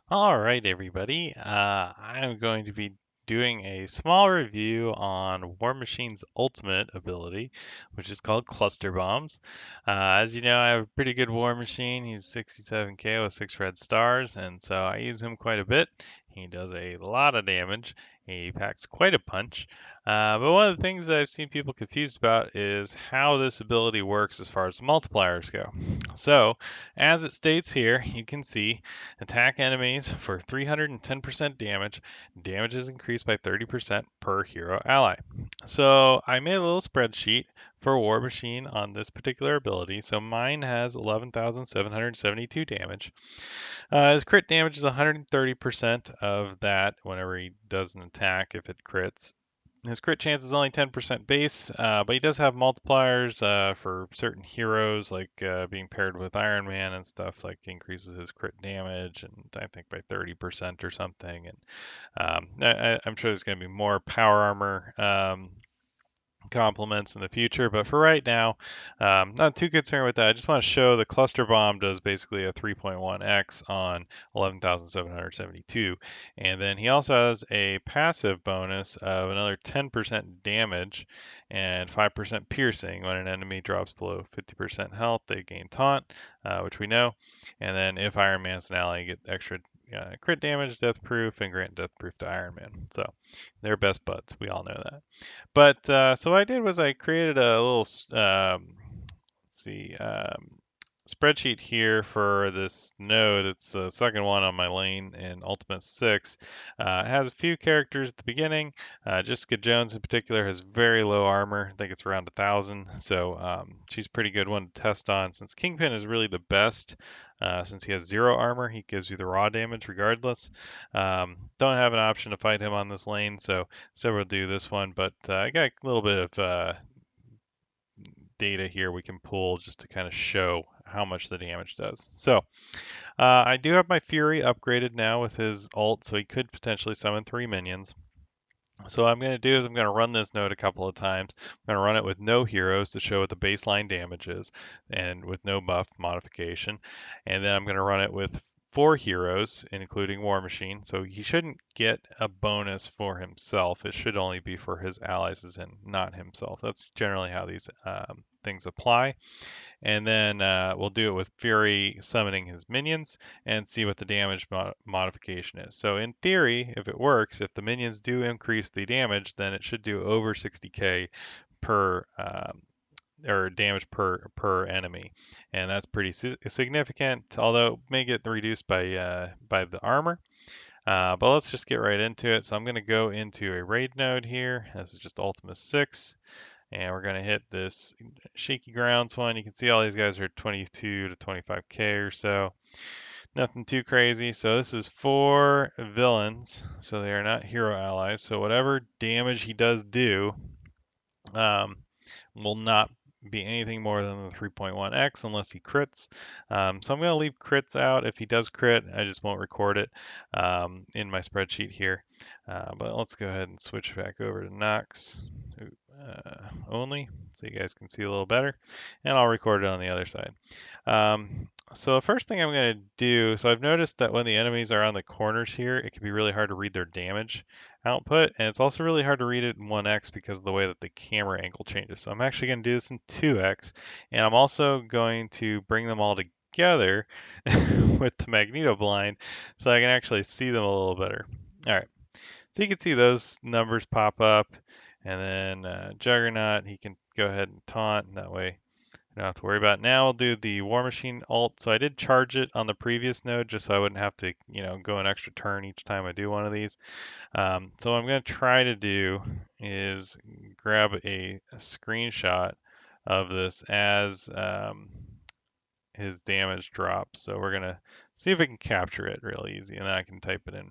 All right, everybody. I'm going to be doing a small review on War Machine's ultimate ability, which is called Cluster Bombs. As you know, I have a pretty good War Machine. He's 67k with 6 red stars, and so I use him quite a bit. He does a lot of damage. He packs quite a punch. But one of the things that I've seen people confused about is how this ability works as far as the multipliers go. So, as it states here, you can see attack enemies for 310% damage. Damage is increased by 30% per hero ally. So I made a little spreadsheet for War Machine on this particular ability. So mine has 11,772 damage. His crit damage is 130% of that whenever he does an attack if it crits. His crit chance is only 10% base, but he does have multipliers for certain heroes, like being paired with Iron Man and stuff, like increases his crit damage, and I think by 30% or something. And I'm sure there's going to be more power armor compliments in the future. But for right now, not too concerned with that. I just want to show the cluster bomb does basically a 3.1x on 11,772. And then he also has a passive bonus of another 10% damage and 5% piercing. When an enemy drops below 50% health, they gain taunt, which we know. And then if Iron Man's an ally, you get extra crit damage, death proof, and grant death proof to Iron Man. So they're best buds. We all know that. But so what I did was I created a little, let's see, spreadsheet here for this node. It's the second one on my lane in Ultimate 6. It has a few characters at the beginning. Jessica Jones in particular has very low armor. I think it's around 1,000. So she's a pretty good one to test on. Since Kingpin is really the best, since he has 0 armor, he gives you the raw damage regardless. Don't have an option to fight him on this lane, so we'll do this one. But I got a little bit of data here we can pull just to kind of show how much the damage does. So I do have my Fury upgraded now with his ult, so he could potentially summon 3 minions. So what I'm going to do is I'm going to run this node a couple of times. I'm going to run it with no heroes to show what the baseline damage is and with no buff modification. And then I'm going to run it with 4 heroes, including War Machine. So he shouldn't get a bonus for himself. It should only be for his allies as in not himself. That's generally how these things apply. And then we'll do it with Fury summoning his minions and see what the damage modification is. So in theory, if it works, if the minions do increase the damage, then it should do over 60k per or damage per enemy, and that's pretty significant. Although it may get reduced by the armor. But let's just get right into it. So I'm going to go into a raid node here. This is just Ultima 6. And we're going to hit this shaky grounds one. You can see all these guys are 22 to 25k or so. Nothing too crazy. So this is 4 villains. So they are not hero allies. So whatever damage he does do will not be anything more than the 3.1x unless he crits. So I'm going to leave crits out. If he does crit, I just won't record it in my spreadsheet here. But let's go ahead and switch back over to Nox only so you guys can see a little better. And I'll record it on the other side. So the first thing I'm going to do, so I've noticed that when the enemies are on the corners here, it can be really hard to read their damage output, and it's also really hard to read it in 1x because of the way that the camera angle changes. So I'm actually going to do this in 2x, and I'm also going to bring them all together with the magneto blind so I can actually see them a little better. All right, so you can see those numbers pop up, and then Juggernaut, he can go ahead and taunt, and that way I don't have to worry about it. Now I'll do the War Machine ult. So I did charge it on the previous node just so I wouldn't have to, go an extra turn each time I do one of these. So what I'm going to try to do is grab a screenshot of this as his damage drops. So we're going to see if we can capture it real easy, and then I can type it in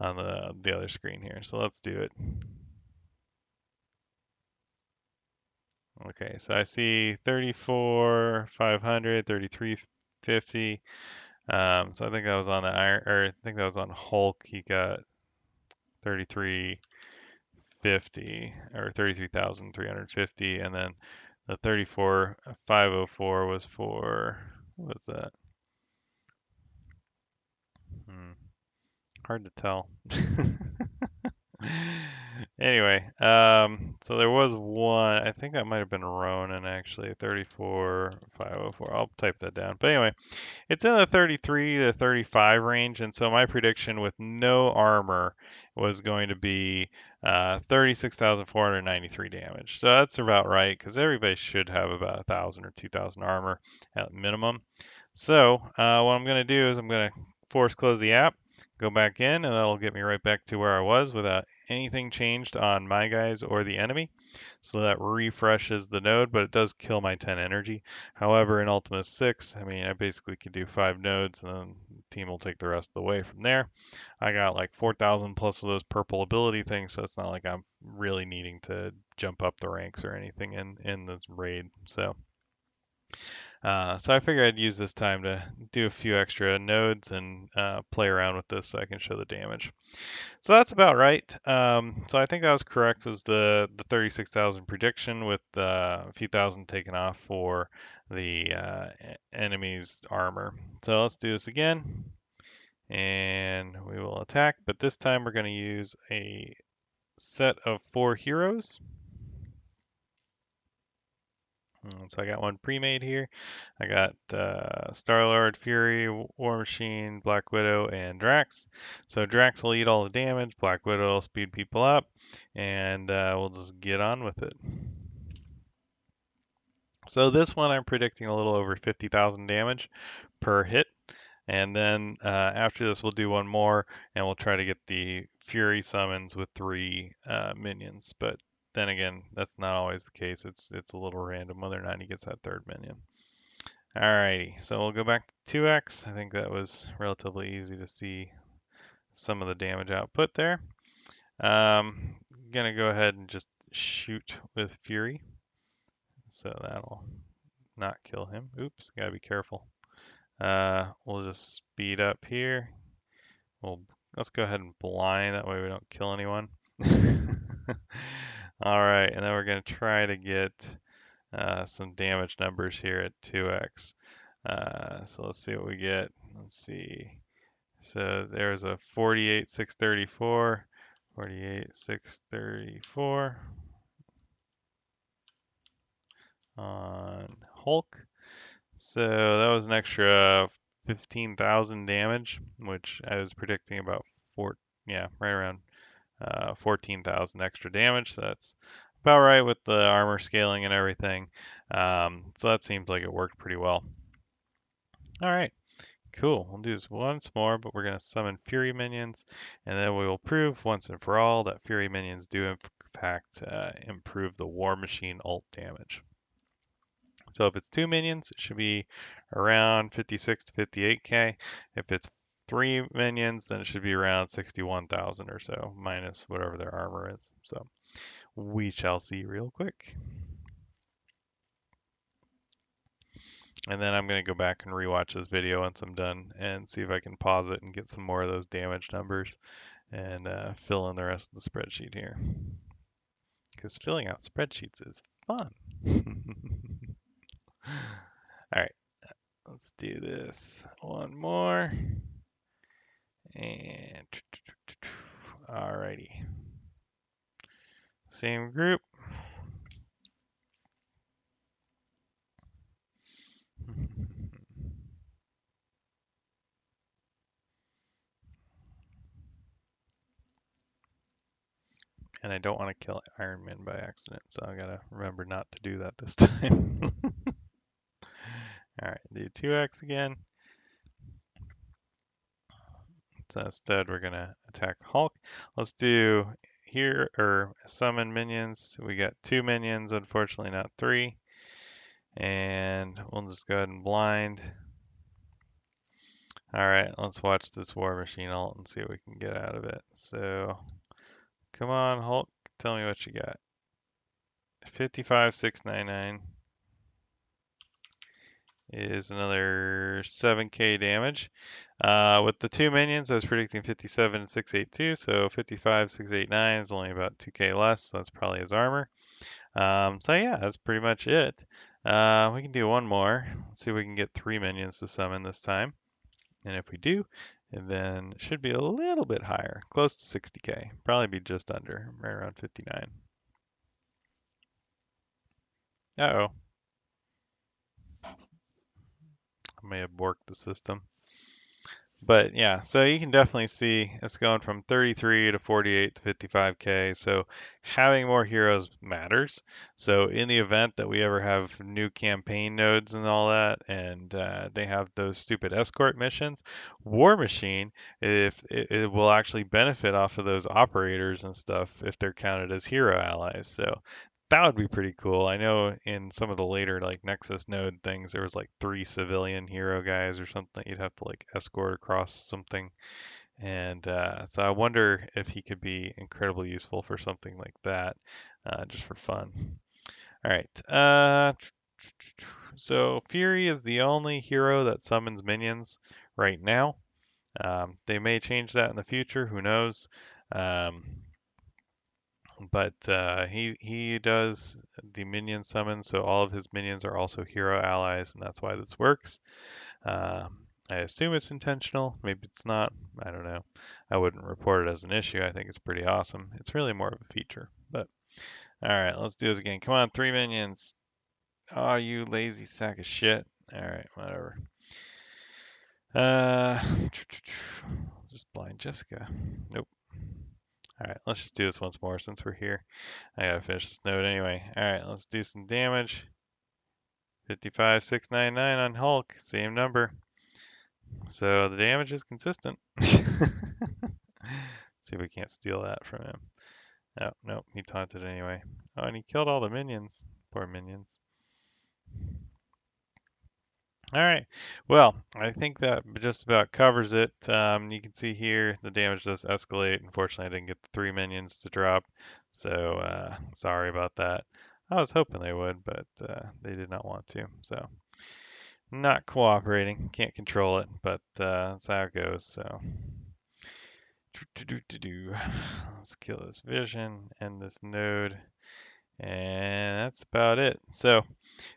on the other screen here. So let's do it. Okay, so I see 34, 500, 3350. So I think that was on the iron, or I think that was on Hulk. He got 3350 or 33,350, and then the 34,504 was for what was that? Hmm. Hard to tell. Anyway, so there was one, I think that might have been Ronan actually, 34504. I'll type that down. But anyway, it's in the 33 to 35 range, and so my prediction with no armor was going to be 36,493 damage. So that's about right, because everybody should have about 1,000 or 2,000 armor at minimum. So what I'm going to do is I'm going to force close the app, go back in, and that'll get me right back to where I was without anything changed on my guys or the enemy. So that refreshes the node, but it does kill my 10 energy. However, in Ultima 6, I mean, I basically could do 5 nodes, and then the team will take the rest of the way from there. I got like 4,000 plus of those purple ability things, so it's not like I'm really needing to jump up the ranks or anything in the raid. So I figured I'd use this time to do a few extra nodes and play around with this so I can show the damage. So that's about right. So I think that was correct. Was the 36,000 prediction with a few thousand taken off for the enemy's armor. So let's do this again, and we will attack. But this time we're going to use a set of 4 heroes. So I got one pre-made here. I got Star-Lord, Fury, War Machine, Black Widow, and Drax. So Drax will eat all the damage, Black Widow will speed people up, and we'll just get on with it. So this one I'm predicting a little over 50,000 damage per hit. And then after this, we'll do one more, and we'll try to get the Fury summons with 3 minions. But then again, that's not always the case. It's a little random whether or not he gets that 3rd minion. Alrighty, so we'll go back to 2x. I think that was relatively easy to see some of the damage output there. Gonna go ahead and just shoot with Fury, so that'll not kill him. Oops, gotta be careful. We'll just speed up here. Let's go ahead and blind, that way we don't kill anyone. Alright, and then we're gonna try to get some damage numbers here at 2x. So let's see what we get. Let's see. So there's a 48,634, 48,634 on Hulk. So that was an extra 15,000 damage, which I was predicting about right around 14,000 extra damage. So that's about right with the armor scaling and everything. So that seems like it worked pretty well. All right. Cool. We'll do this once more, but we're going to summon Fury minions, and then we will prove once and for all that Fury minions do in fact improve the War Machine ult damage. So if it's 2 minions, it should be around 56 to 58k. If it's 3 minions, then it should be around 61,000 or so, minus whatever their armor is. So we shall see real quick. And then I'm going to go back and rewatch this video once I'm done and see if I can pause it and get some more of those damage numbers and fill in the rest of the spreadsheet here. Because filling out spreadsheets is fun. All right, let's do this one more. And alrighty, same group. And I don't want to kill Iron Man by accident, so I gotta remember not to do that this time. Alright, do 2x again. So instead we're gonna attack Hulk. Let's do here, or summon minions. We got 2 minions, unfortunately not 3. And we'll just go ahead and blind. Alright, let's watch this War Machine ult and see what we can get out of it. So, come on Hulk, tell me what you got. 55,699 is another 7k damage. With the 2 minions, I was predicting 57,682, so 55,689 is only about 2k less, so that's probably his armor. So yeah, that's pretty much it. We can do one more. Let's see if we can get 3 minions to summon this time. And if we do, And then it should be a little bit higher, close to 60k. Probably be just under, right around 59. Uh-oh, I may have borked the system. But yeah, so you can definitely see it's going from 33 to 48 to 55k. So having more heroes matters. So in the event that we ever have new campaign nodes and all that, and they have those stupid escort missions, War Machine, if it will actually benefit off of those operators and stuff if they're counted as hero allies. So that would be pretty cool. I know in some of the later like Nexus node things, there was like 3 civilian hero guys or something you'd have to like escort across something. And so I wonder if he could be incredibly useful for something like that, just for fun. All right. So Fury is the only hero that summons minions right now. They may change that in the future. Who knows? Um, but he does the minion summon, so all of his minions are also hero allies, and that's why this works. I assume it's intentional. Maybe it's not. I don't know. I wouldn't report it as an issue. I think it's pretty awesome. It's really more of a feature. But all right, let's do this again. Come on, 3 minions. Oh, you lazy sack of shit. All right, whatever. Uh, just blind Jessica. Nope. All right, let's just do this once more since we're here. I gotta finish this node anyway. All right, let's do some damage. 55,699 on Hulk, same number. So the damage is consistent. See if we can't steal that from him. Oh, no, he taunted anyway. Oh, and he killed all the minions. Poor minions. All right. Well, I think that just about covers it. You can see here the damage does escalate. Unfortunately, I didn't get the 3 minions to drop, so sorry about that. I was hoping they would, but they did not want to. So not cooperating. Can't control it, but that's how it goes. So let's kill this vision, end this node, and that's about it. So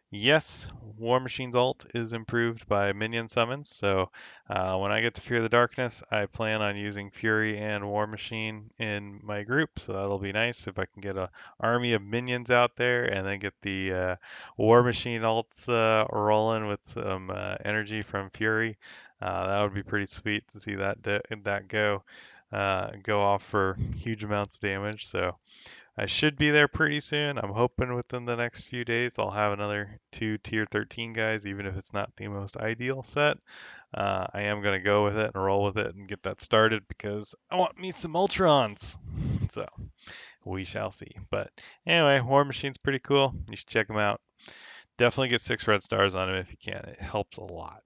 yes, War Machine's ult is improved by minion summons. So when I get to Fear the Darkness, I plan on using Fury and War Machine in my group. So that'll be nice if I can get a army of minions out there and then get the War Machine ults rolling with some energy from Fury. That would be pretty sweet to see that go off for huge amounts of damage. So I should be there pretty soon. I'm hoping within the next few days I'll have another 2 tier 13 guys, even if it's not the most ideal set. I am going to go with it and roll with it and get that started because I want me some Ultrons. So we shall see. But anyway, War Machine's pretty cool. You should check them out. Definitely get 6 red stars on him if you can. It helps a lot.